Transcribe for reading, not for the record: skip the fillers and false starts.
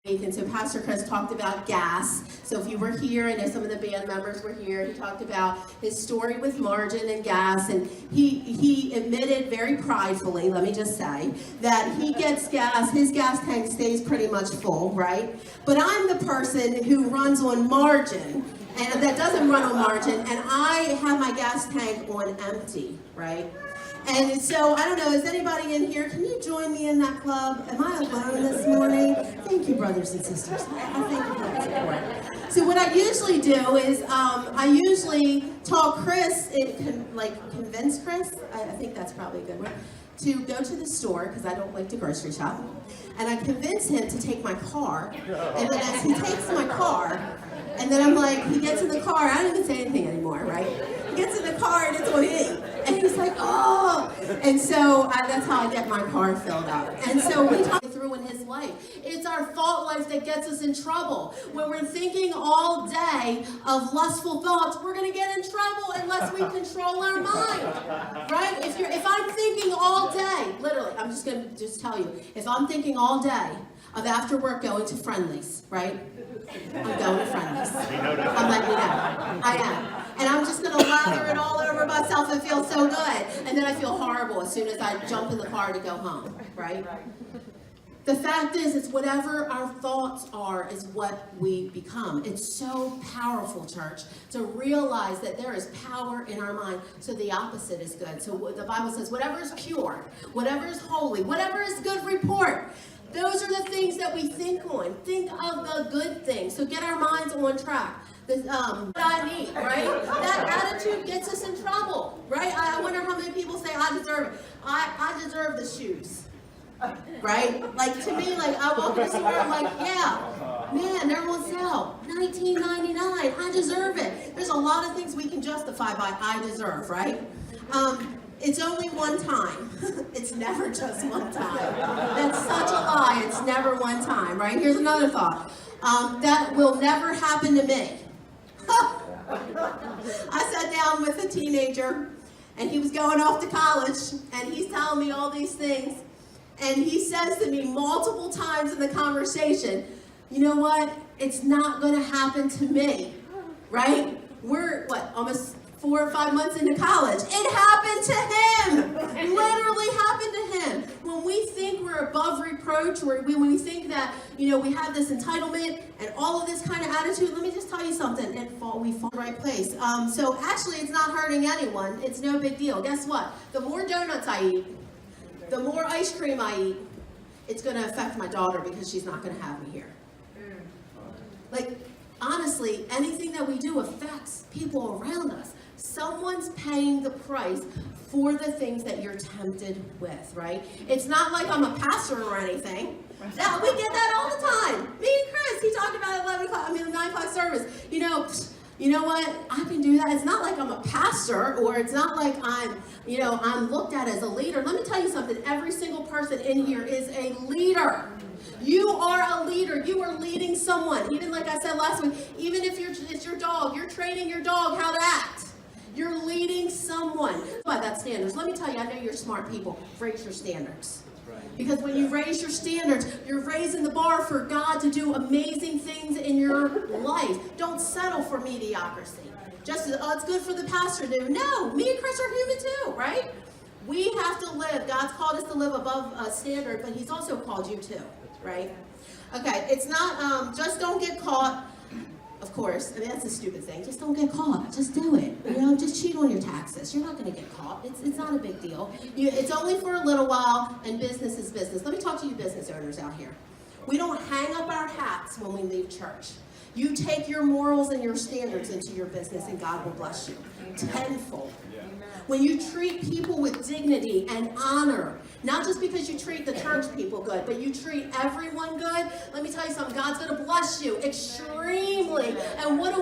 And so Pastor Chris talked about gas. So if you were here, I know some of the band members were here, he talked about his story with margin and gas, and he admitted very pridefully, let me just say, that he gets gas, his gas tank stays pretty much full, right? But I'm the person who runs on margin, and that doesn't run on margin, and I have my gas tank on empty, right? And so, I don't know, is anybody in here? Can you join me in that club? Am I alone this morning? Thank you, brothers and sisters. I thank you for the support. So what I usually do is, I usually talk Chris, convince Chris, I think that's probably a good one, to go to the store, because I don't like to grocery shop, and I convince him to take my car, and then as he takes my car, and then I'm like, he gets in the car, I don't even say anything anymore, right? He gets in the car and it's on E. And he's like, oh! And so that's how I get my car filled up. And so we talk through in his life. It's our thought life that gets us in trouble. When we're thinking all day of lustful thoughts, we're going to get in trouble unless we control our mind. Right? If I'm thinking all day, literally, I'm just going to tell you, if I'm thinking all day of after work going to Friendly's, right? I'm going to Friendly's. I'm letting you know. I am. And I'm just going to lather it all over myself and feel so good. And then I feel horrible as soon as I jump in the car to go home, right? The fact is, it's whatever our thoughts are is what we become. It's so powerful, church, to realize that there is power in our mind. So the opposite is good. So the Bible says, whatever is pure, whatever is holy, whatever is good report, those are the things that we think on. Think of the good things. So get our minds on track. What I need, right? That attitude gets us in trouble, right? I wonder how many people say, I deserve it. I deserve the shoes, right? Like, to me, like, I walk in the store, I'm like, yeah, man, they're on sale, $19.99, I deserve it. There's a lot of things we can justify by I deserve, right? It's only one time. It's never just one time. That's such a lie. It's never one time, right? Here's another thought. That will never happen to me. I sat down with a teenager, and he was going off to college, and he's telling me all these things, and he says to me multiple times in the conversation, you know what? It's not going to happen to me, right? We're, almost 4 or 5 months into college. It happened to him. Literally happened to him. When we think we're above reproach, or when we think that, we have this entitlement and all of this kind of attitude, let me just tell you something. We fall in the right place. So actually, it's not hurting anyone. It's no big deal. Guess what? The more donuts I eat, the more ice cream I eat, it's going to affect my daughter because she's not going to have me here. Like, honestly, anything that we do affects people around us. Someone's paying the price for the things that you're tempted with, right? It's not like I'm a pastor or anything. Now, we get that all the time. Me and Chris, he talked about 9 o'clock service. You know what? I can do that. It's not like I'm a pastor, or it's not like I'm looked at as a leader. Let me tell you something. Every single person in here is a leader. You are a leader. You are leading someone. Even like I said last week, even if it's your dog, you're training your dog how to act. You're leading someone. By that standards. Let me tell you, I know you're smart people. Raise your standards. Because when you raise your standards, you're raising the bar for God to do amazing things in your life. Don't settle for mediocrity. Just as, it's good for the pastor to do. No, me and Chris are human too, right? We have to live. God's called us to live above a standard, but he's also called you too, right? Okay, it's not, just don't get caught. Of course, that's a stupid thing. Just don't get caught. Just do it. Just cheat on your taxes. You're not going to get caught. It's not a big deal. It's only for a little while, and business is business. Let me talk to you business owners out here. We don't hang up our hats when we leave church. You take your morals and your standards into your business, and God will bless you tenfold. When you treat people with dignity and honor, not just because you treat the church people good, but you treat everyone good, let me tell you something, God's going to bless you extremely. And what